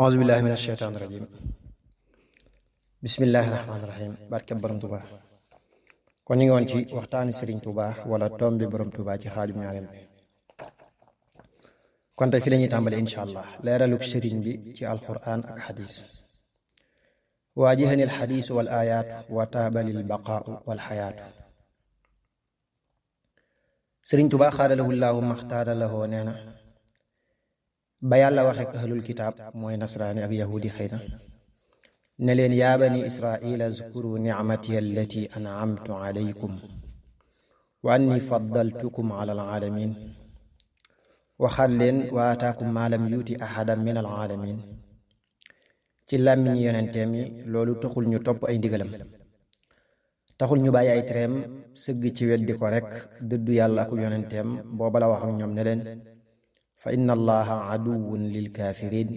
auzu billahi min asheytaan rajim bismillahi rahmaani rahim barkeb borom tuba kon ñu ngi woon ci waxtaani sëriñ tuba wala toom bi borom tuba ci xaajum ñaareel bi kon tey fi la ñuy tàmbale incha allah leeraluk sëriñ bi ci alquran ak xadis waajihani alxadisu wal ayaatu wa taabalil baqaau wal xayaatu sëriñ tuba xaadalahu llaahu maxtaara lahoo nee na ba yàlla waxek ahlul kitaab mooy nasraani ak yahudi xëy na ne leen yaa bani israila zkuru nicmati allati an'amtu alaykum wa anni faddaltukum ala alaalamin waxaat leen wa ataakum maa lam yuuti ahadan min alaalamin ci làmmiñi yonenteem yi loolu taxul ñu topp ay ndigalam taxul ñu bàyyi ay tereem sëgg ci weddi ko rekk dëddu yàlla ak yonenteem booba la wax ak ñoom ne leen fa inna allaha aduwwun lil kaafiriin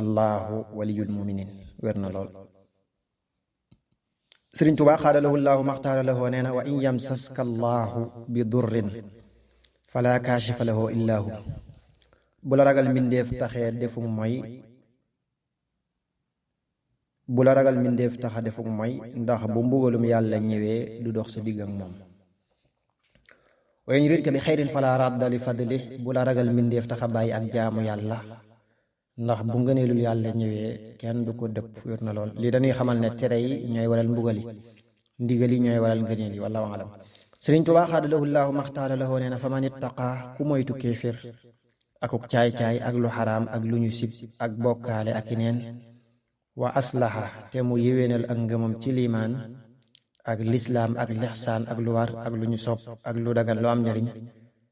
allahu waliyul muminin wér na lool sëriñ Tuubaa xaadalahu llaahu maxtaara lahoo nee na wa in yamsaska allahu bi durrin fala kaashifa lahu illaa hu bu la ragal mbindeef taxee defuk mooy ndax bu mbugalum yàlla ñëwee du dox sa digg ak moom wa in yuridka bi xayrin fala radda li fadli bu la ragal mbindeef taxa bàyyi ak jaamu yàlla ndax bu ngëneelul yàlla ñëwee kenn du ko dëpp wér na lool lii dañuy xamal ne tere yi ñooy waral mbugali ndigal yi ñooy waral ngëneel yi wallahu alam sëriñ Tuubaa xaadalahu llaahu maxtaara lahoo nee na fa man ittaqaa ku moytu kéefér akuk caay-caay ak lu xaraam ak lu ñu sib ak bokkaale ak ineen wa aslaha te mu yéwénal ak ngëmam ci liimaan ak lislaam ak lixsaan ak lu war ak lu ñu sopp ak lu dagan lu am njariñ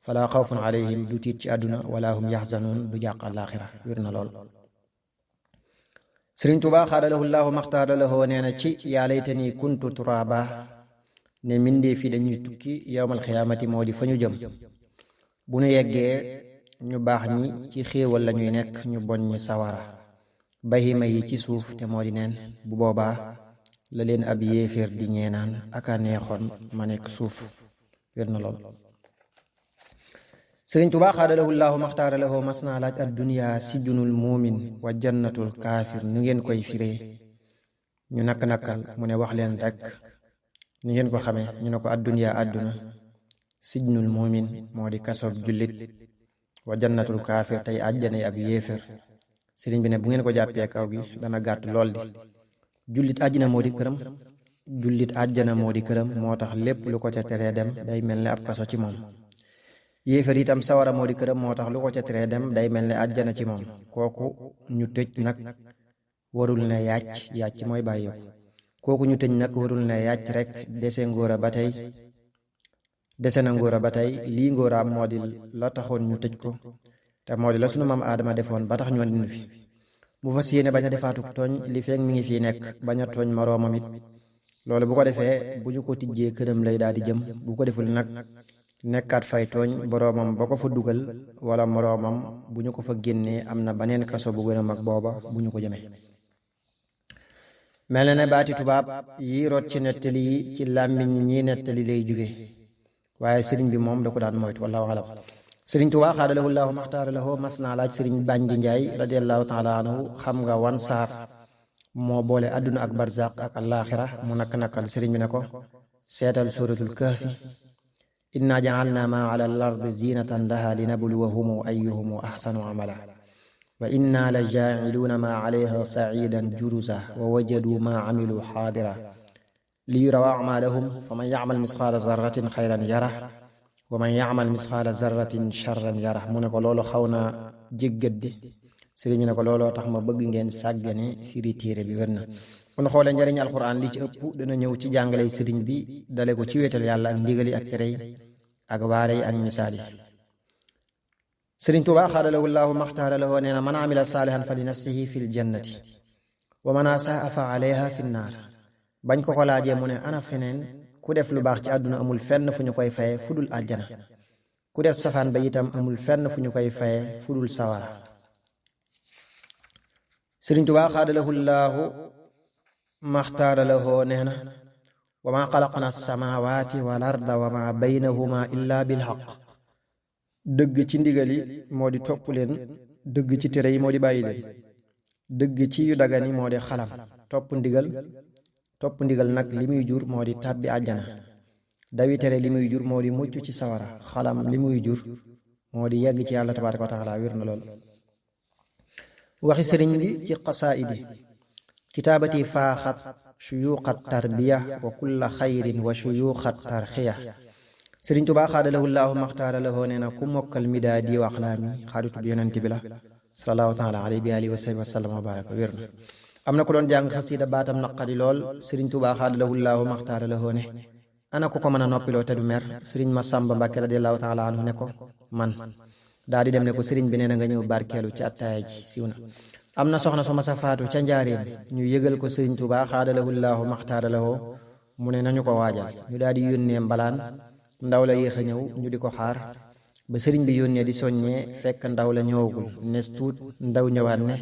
falaa xawfun alayhim du tiit ci àdduna wala hum yaxzanuun du jàq àllaaxira wér na lool sëriñ Tuubaa xaadalahu llaahu maxtaara lahoo nee na ci yaa laytanii kuntu turaaba ne mindee fi dañuy tukki yowmal xiyaamati moo di fa ñu jëm bu ñu yeggee ñu baax ñi ci xéewal lañuy nekk ñu bon ñi sawara bahima yi ci suuf te moo di neen bu boobaa la leen ab yéeféer di ñeenaan aka neexoon ma nekk suuf wér na lool sëriñ Tuubaa xaadalahu llaahu maxtaara lahoo mas naa laaj adduniya sijnul muumin wa jannatul kaafir nu ngeen koy firee ñu nakk-nakkal mu ne wax leen rekk ni ngeen ko xamee ñu ne ko adduniya àdduna sijnul muumin moo di kasob jullit wa jannatul kaafir tey àjjanay ab yéeféer sëriñ bi ne bu ngeen ko jàppee kaw gi dana gàtt lool di jullit àjjana moo di këram moo tax lépp lu ko ca teree dem day mel ne ab kaso ci moom yéefar itam sawara moo di këram moo tax lu ko ca teree dem day mel ne àjjana ci moom kooku ñu tëj nag warul ne yàcc mooy bàyyi kooku ñu tëj nag warul ne yàcc rek dese na ngóora ba tey lii ngóoraam moo di la taxoon ñu tëj ko te moo di la sunu maam aadama defoon ba tax ñoo dinu fi mu fas yéene bañ a defaatuk tooñ li feek mi ngi fii nekk bañ a tooñ moroomam it loolu bu ko defee bu ñu ko tijjee këram lay daal di jëm bu ko deful nag nekkaat fay tooñ boroomam ba ko fa dugal wala moroomam bu ñu ko fa génnee am na baneen kaso bu gën a mag booba bu ñu ko jëmee mel na ne baati tubaab yi rot ci nettali yi ci làmmiñ ñi nettali lay jóge waaye sëriñ bi moom da ko daan moytu wallahu alam sëriñ Tuubaa xaadalahu llaahu maxtaara lahoo mas naa laaj sëriñ Bànji Njaay radiallahu taala anhu xam nga wan saar moo boole àdduna ak barzaq ak alaaxira mu nakk-nakkal sëriñ bi ne ko seetal suratul kahfi inna ja'alna ma ala al-ardi zinatan laha linabluwahum ayyuhum ahsanu amala wa inna la jaa'iluuna ma alayha sa'idan juruza wa wajadu ma amilu xaadira li yuraw a'malahum faman ya'mal misqaala zarratin xayran yara wa man ya'mal misqaala zarratin charran yara mu ne ko loolu xaw na jéggat di sëriñ bi ne ko looloo tax ma bëgg ngeen sàggane firi téere bi wér na kon xoolee njariñ alquran li ci ëpp dana ñëw ci jàngale sëriñ bi dale ko ci wéetal yàlla ak ndigali ak tere yi ak waare yi ak misaal yi sëriñ Tuubaa xaadalahu llaahu maxtaara lahoo nee na man amila saalihan fa li nafsihi fi l jannati wa man asaa fa alayha fi nnaar bañ ko ko laajee mu ne ana feneen ku def lu baax ci àdduna amul fenn fu ñu koy faye fudul àjjana ku def safaan ba itam amul fenn fu ñu koy faye fudul sawara sëriñ Tuubaa xaadalahu llaahu maxtaara lahoo nee na wa ma xalaqna samaawaati wal arda wa ma baynahuma illa bil haqq dëgg ci ndigal yi moo di topp leen dëgg ci tere yi moo di bàyyi leen dëgg ci yu dagani moo di xalam topp ndigal nag li muy jur moo di tàbbi àjjana dawi tere li muy jur moo di mucc ci sawara xalam li muy jur moo di yegg ci yàlla tabaaraka wa taala wér na lool waxi sëriñ bi ci qasaidi kitaabati faaxat shuyuuqat tarbiya wa kulla xayrin wa shuyuuqat tarxiya sëriñ Tuubaa xaadalahu llaahu maxtaara lahoo nee na ku mokkal midaadi wa axlaami xaadutub yonent bi la sallallahu taala alayhi bi alihi wa sahbihi wa sallam wa baraka wér na am na ko doon jàng xasida baatam naqari lool sëriñ Tuubaa xaadalahu llaahu maxtaara lahoo ne ana ku ko mën a noppiloo te du mer sëriñ Masamba Mbàkke radiyallaahu taala anhu ne ko man daa di dem ne ko sëriñ bi nee na nga ñëw barkeelu ci attaaya ji siiw na am na soxna su ma sa faatu ca njaareem ñu yëgal ko sëriñ Tuubaa xaadalahu llaahu maxtaara lahoo mu ne nañu ko waajal ñu daal di yónnee mbalaan ndaw la yéex a ñëw ñu di ko xaar ba sëriñ bi yónnee di soññee fekk ndaw la ñëwagul nes tuut ndaw ñëwaat ne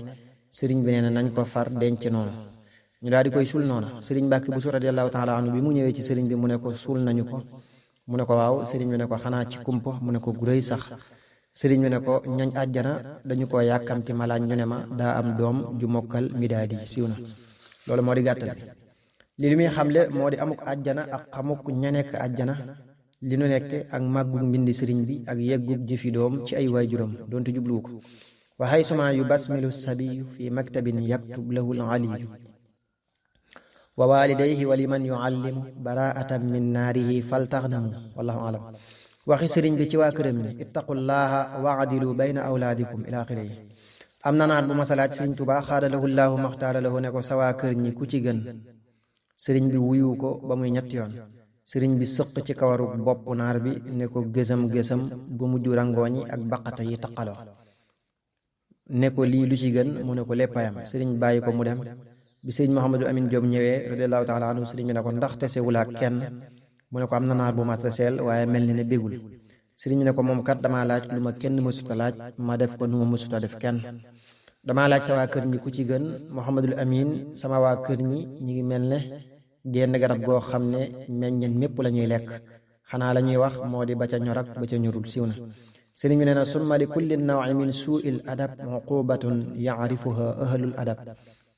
sëriñ bi nee na nañ ko far denc noonu ñu daal di koy suul noona sëriñ Mbàkke Buso radiyallaahu taala anhu bi mu ñëwee ci sëriñ bi mu ne ko suul nañu ko mu ne ko waaw sëriñ bi ne ko xanaa ci kumpa mu ne ko guréy sax sëriñ bi ne ko ñoñ àjjana dañu ko yàkkamti malaaj ñu ne ma daa am doom ju mokkal midaadi siiw na loolu moo di gàttal bi li muy xamle moo di amuk àjjana ak xamuk ña nekk àjjana li nu nekk ak màggug mbindi sëriñ bi ak yeggug jëfi doom ci ay waajuram doonte jubluwu ko wa haysuma yu basmilu sabiyu fi maktabin yaktub lahu aliyu wa walidayhi wa liman yuallimu baraatan min naarihi faltaxnamu wallahu alam waxi sëriñ bi ci waa këram ni ittaqullaha waadilu bayna awlaadikum ila axirihi am na naar bu masalaaj sëriñ Tuubaa xaadalahu llaahu maxtaara lahu ne ko sa waa kër ñi ku ci gën sëriñ bi wuyu ko ba muy ñetti yoon sëriñ bi sëq ci kawaru bopp naar bi ne ko gësam bu mujj rangooñi ak baqata yi taqaloo ne ko lii lu ci gën mu ne ko léppayam sëriñ bàyyi ko mu dem bi sëriñ Mouhamadou Amine Diop ñëwee radiyallaahu taala anhu sëriñ bi ne ko ndax tesewulaak kenn mu ne ko am na naar bu ma teseel waaye mel ni ne bégul sëriñ bi ne ko moom kat damaa laaj lu ma kenn mësuta laaj ma def ko nu ma mësuta def kenn damaa laaj sa waa kër ñi ku ci gën Mouhamadou Amine sama waa kër ñi ñi ngi mel ne génn garab goo xam ne meññeen mépp la ñuy lekk xanaa la ñuy wax moo di ba ca ñor ak ba ca ñorul siiw na sëriñ bi nee na summa li kulli nawi min suu'il adab uqubatun yaarifuha ahlul adab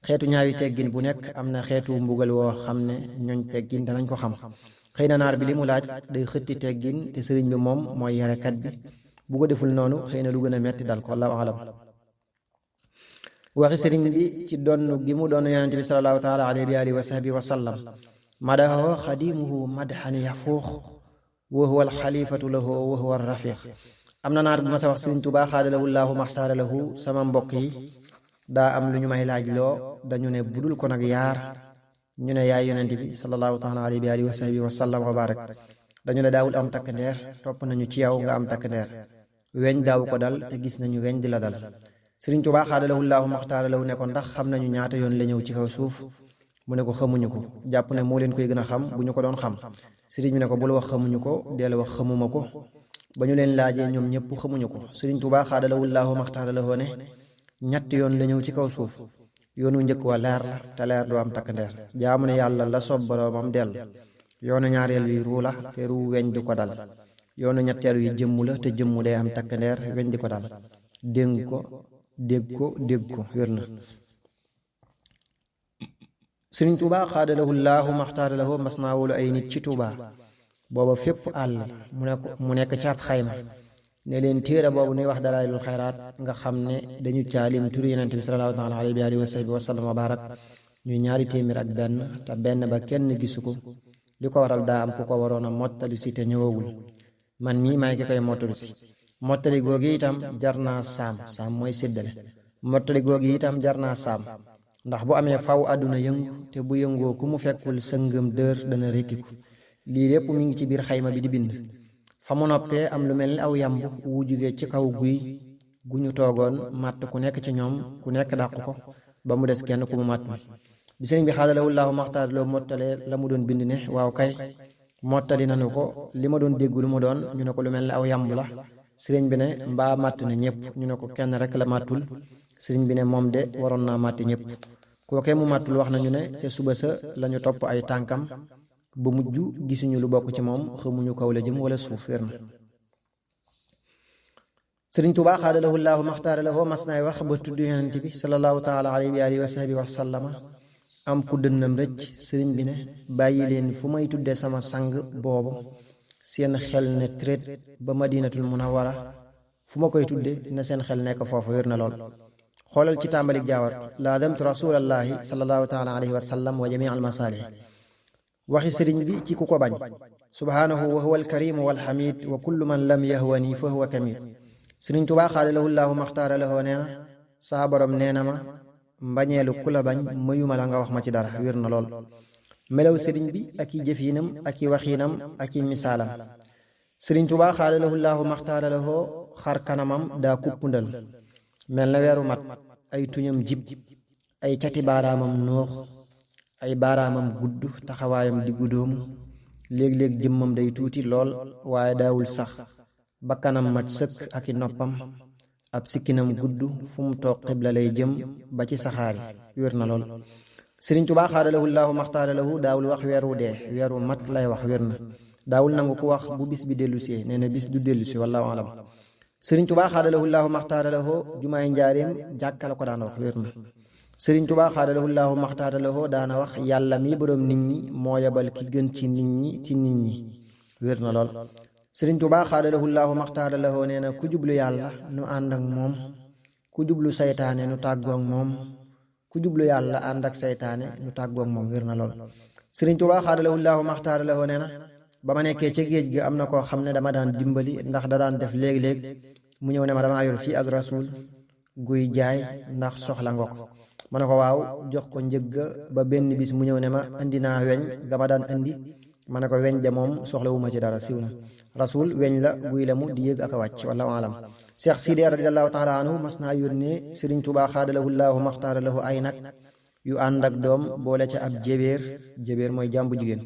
xeetu ñaawi teggin bu nekk am na xeetu mbugal woo xam ne ñooñ teggin danañ ko xam xëy na naar bi li mu laaj day xëtti teggin te sëriñ bi moom mooy yarekat bi bu ko deful noonu xëy na lu gën a metti dal ko allahu alam waxi sëriñ bi ci donn gi mu doon yonente bi salallaahu taala alayhi wa alihi wa sahbihi wa sallam madaho xadimuhu madhan yafuux wa huwa alxalifatu lahu wa huwa arrafiq am na naar bu ma sa wax sëriñ Tuubaa xaadalahu llaahu maxtaara lahu sama mbokk yi daa am lu ñu may laaj loo dañu ne budul ko nag yaar ñu ne yaay yonente bi salallaahu taala alayhi wa alihi wa sahbihi wa sallam wa barak dañu ne daawul am takk ndeer topp nañu ci yow nga am takk ndeer weñ daaw ko dal te gis nañu weñ di la dal sëriñ Tuubaa xaadalahu llaahu maxtaara lahu ne ko ndax xam nañu ñaata yoon la ñëw ci kaw suuf mu ne ko xamuñu ko jàpp ne moo leen koy gën a xam bu ñu ko doon xam sëriñ bi ne ko bul wax xamuñu ko deel wax xamuma ko ba ñu leen laajee ñoom ñëpp xamuñu ko sëriñ Tuubaa xaadalahu llaahu maxtaara lahu ne ñetti yoon la ñëw ci kaw suuf yoonu njëkk wa leer la te leer doo am takk ndeer jaamu ne yàlla la soob boroomam dell yoonu ñaareel wi ruu la te ruu weñ du ko dal yoonu ñetteel wi jëmmu la te jëmmu day am takk ndeer weñ di ko dal dégg ko wér na sëriñ Tuubaa xaadalahu llaahu maxtaara lahu mas naa wolu ay nit ci Tuubaa booba fépp àll mu nekk caab xayma ne leen téere boobu nuy wax dalailul xayraat nga xam ne dañu caalim turu yonente bi salallaahu taala alayhi wa alihi wa sahbihi wa sallam wa barak ñuy ñaari téeméer ak benn te benn ba kenn gisu ko li ko waral daa am ku ko waroon a mottali si te ñëwagul man mii maay ki koy mottali si mottali googi itam jar naa saam mooy séddale mottali googi itam jar naa saam ndax bu amee faw àdduna yëngu te bu yëngoo ku mu fekkul sëngëm dër dana rekkiku lii lépp mi ngi ci biir xayma bi di bind fa mu noppee am lu mel ni aw yamb wu jugee ci kaw guy gu ñu toogoon màtt ku nekk ci ñoom ku nekk dàq ko ba mu des kenn ku mu màtt bi sëriñ bi xaadalahu llaahu maxtaara lahu mottalee la mu doon bind ne waaw kay mottali nanu ko li ma doon dégg lu mu doon ñu ne ko lu mel ni aw yamb la sëriñ bi ne mbaa màtt na ñëpp ñu ne ko kenn rek la màttul sëriñ bi ne moom de waroon naa màtt ñëpp kookee mu màttul wax nañu ne ca suba sa lañu topp ay tànkam ba mujj gisuñu lu bokk ci moom xamuñu kaw la jëm wala suuf wér na sëriñ Tuubaa xaadalahu llaahu maxtaara lahu mas naay wax ba tudd yonent bi sallallahu taala alayhi wa alihi wa sahbihi wa sallama am ku dënnam rëcc sëriñ bi ne bàyyi leen fu may tuddee sama sang boobu seen xel ne tret ba madinatul munawwara fu ma koy tudde na seen xel nekk foofu wér na lool xoolal ci tàmbalik jaawat laa damtu rasulallahi sallallahu taala alayhi wa sallam wa jamii al masaalih waxi sëriñ bi ci ku ko bañ subhaanahu wa huwa alkarimu walxamid wa kullu man lam yahwani fa huwa kamid sëriñ Tuubaa xaadalahu llaahu maxtaara lahu nee na saa borom nee na ma mbañeelu ku la bañ mayuma la nga wax ma ci dara wér na lool melaw sëriñ bi ak i jëfiinam ak i waxiinam ak i misaalam sëriñ Tuubaa xaadalahu llaahu maxtaara lahu xar kanamam daa kuppundal mel na weeru mat ay tuñam jib ay cati baaraamam noox ay baaraamam gudd taxawaayam diggu doomu léeg-léeg jëmmam day tuuti lool waaye daawul sax bakkanam mat sëkk ak i noppam ab sikkinam gudd fu mu toog xibla lay jëm ba ci saxaari wér na lool sëriñ Tuubaa xaadalahu llaahu maxtaara lahu daawul wax weer wu dee weer wu mat lay wax wér na daawul nangu ku wax bu bis bi dellusee nee na bis du dellusi wallaahu alam sëriñ Tuubaa xaadalahu llaahu maxtaara lahu jumaay njaareem jàkka la ko daan wax wér na sëriñ Tuubaa xaadalahu llaahu maxtaara lahu daana wax yàlla mi boroom nit ñi moo yebal ki gën ci nit ñi wér na lool sëriñ Tuubaa xaadalahu llaahu maxtaara lahu nee na ku jublu yàlla nu ànd ak moom ku jublu saytaane nu tàggoog moom ku jublu yàlla ànd ak saytaane nu tàggoog moom wér na lool sëriñ Tuubaa xaadalahu llaahu maxtaara lahu nee na ba ma nekkee ca géej gi am na koo xam ne dama daan dimbali ndax da daan def léeg-léeg mu ñëw ne ma dama yor fii ak rasul guy jaay ndax soxla nga ko ma ne ko waaw jox ko njëgga ba benn bis mu ñëw ne ma indi naa weñ ga ma daan indi ma ne ko weñ de moom soxlawuma ci dara siw na rasul weñ la guy la mu di yëg ak a wàcc wallahu alam Cheikh Sidi radiallahu taala anhu mas naa yónnee sëriñ Tuubaa xaadalahu llaahu maxtaara lahu ay nag yu ànd ak doom boole ca ab jébéer mooy jàmbu jigéen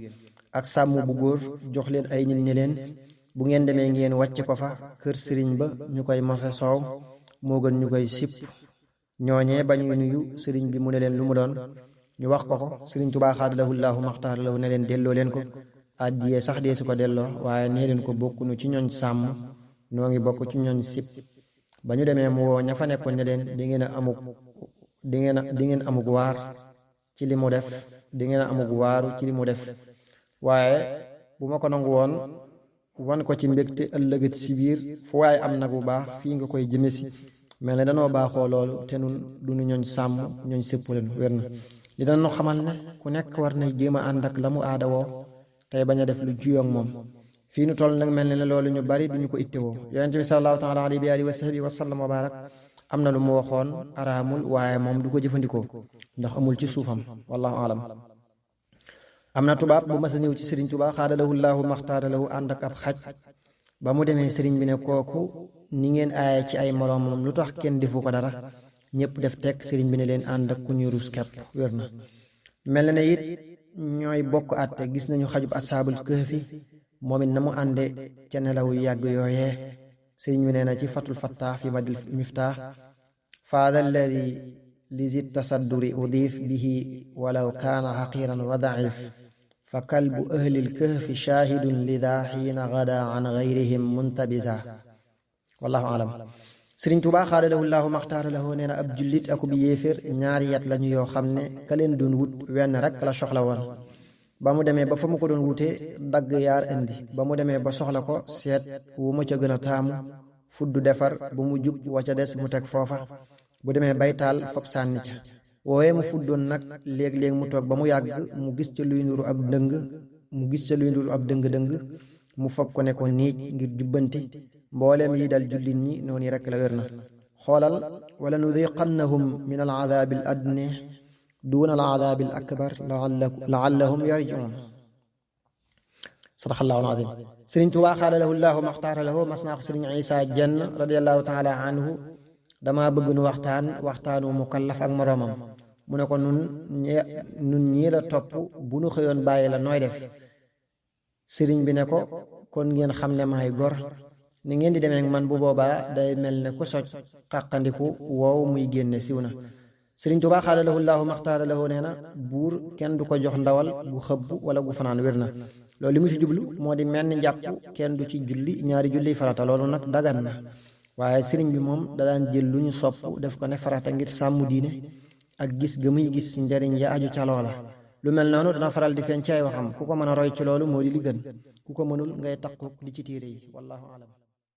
ak sàmm bu góor jox leen ay nit ñi leen bu ngeen demee ngeen wàcc ko fa kër sëriñ ba ñu koy mose soow moo gën ñu koy sipp ñooñee ba ñuy nuyu sëriñ bi mu ne leen lu mu doon ñu wax ko sëriñ Tuubaa xaadalahu llaahu maxtaara lahu ne leen delloo leen ko àddiyee sax dee su ko delloo waaye nee leen ko bokkunu ci ñooñ sàmm noo ngi bokk ci ñooñ sipp ba ñu demee mu woo ña fa nekkoon ne leen di ngeen amug waar ci li mu def di ngeen a amug waaru ci li mu def waaye bu ma ko nangu woon wan ko ci mbégte ëllëgët si biir fu waaye am nag bu baax fii nga koy jëme si mel ne danoo baaxoo loolu te nun duñu ñooñ sàmm ñooñ sëpp leen wér na li dana xamal ne ku nekk war na jéem a ànd ak la mu aada woo tey bañ a def lu juyoog moom fii nu toll nag mel ne loolu ñu bari duñu ko ittewoo yonent bi sallallahu taala alayhi wa sahbihi wa sallam wa barak am na lu mu waxoon araamul waaye moom du ko jëfandikoo ndax amul ci suufam wallahu alam am na tubaab bu mas a ñëw ci sëriñ Tuubaa xaadalahu llaahu maxtaara lahu ànd ak ab xaj ba mu demee sëriñ bi ne kooku ni ngeen aaye ci ay moroomam lu tax kenn defu ko dara ñëpp def tekk sëriñ bi ne leen ànd ak ku ñu rus kepp wér na mel na ne it ñooy bokk àtte gis nañu xajub asaabul kahfi moom it na mu ànde ca nelaw yàgg yooyee sëriñ bi nee na ci fatul fattaax fi madil miftaax faada alladi lizi tasadduri udif bihi walaw kaana xaqiran wa daif fa kalbu ahlil kahfi shaahidun lida xiina gada an gayrihim muntabisa wallahu alam sëriñ Tuubaa xaadalahu llaahu maxtaara lahu nee na ab jullit akub yéeféer ñaari yat lañu yoo xam ne ka leen doon wut wenn rek la soxla woon ba mu demee ba fa mu ko doon wutee dagg yaar indi ba mu demee ba soxla ko seet wu ma ca gën a taamu fudd defar bu mu jub wa ca des mu teg foofa bu demee baytaal fop sànni ca wooye mu fuddoon nag léeg-léeg mu toog ba mu yàgg mu gis ca luy nuru ab dëng-dëng mu fob ko ne ko niij ngir jubbanti mbooleem yi dal jullit ñi noonu rekk la wér na xoolal wala nudiqannahum min al adaabi al adni duuna al adaabi al akbar laallahum yarjiun sadaqallaahu al aziim sëriñ Tuubaa xaadalahu llaahu maxtaara lahu mas naa ko sëriñ Isaa Jenn radiyallaahu taala anhu dama bëgg nu waxtaanu mukallaf ak moroomam mu ne ko nun ñii la topp bu nu xëyoon bàyyi la nooy def sëriñ bi ne ko kon ngeen xam ne maay gor ni ngeen di demee man bu boobaa day mel ne ku soj xàqandiku woow muy génne siw na sëriñ Tuubaa xaadalahu llaahu maxtaara lahu nee na buur kenn du ko jox ndawal gu xëbb wala gu fanaan wér na loolu li mu ci jublu moo di menn njàpp kenn du ci julli ñaari julli farata loolu nag dagan na waaye sëriñ bi moom da daan jël lu ñu sopp def ko ne farata ngir sàmm diine ak gis ga muy gis njariñ ya aju ca loola. lu mel noonu dana faral di feeñ ci ay waxam ku ko mën a roy ci loolu moo di li gën ku ko mënul ngay takku li ci téere yi wallahu alam.